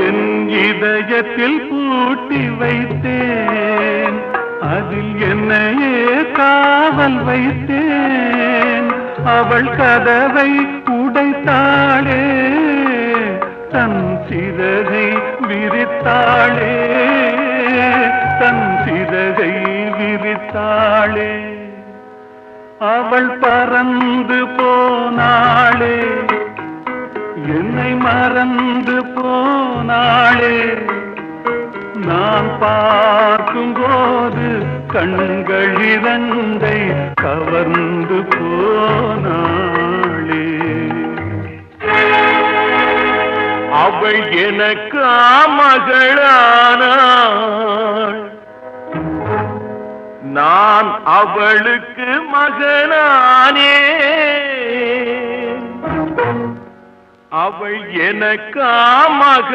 என் இதயத்தில் பூட்டி வைத்தேன், அதில் என்னையே காவல் வைத்தேன். அவள் கதவை உடைத்தாளே, தன் சிறகை விரித்தாளே, தன் சிறகை விரித்தாளே. அவள் பறந்து போனாளே, என்னை மறந்து போனாளே. நான் பார்க்கும்போது கண்கள் இரண்டை கவர்ந்து போனாளே. அவள் எனக்கு மகளானாள், நான் அவளுக்கு மகனானே. அவள் எனக்கு மகள்.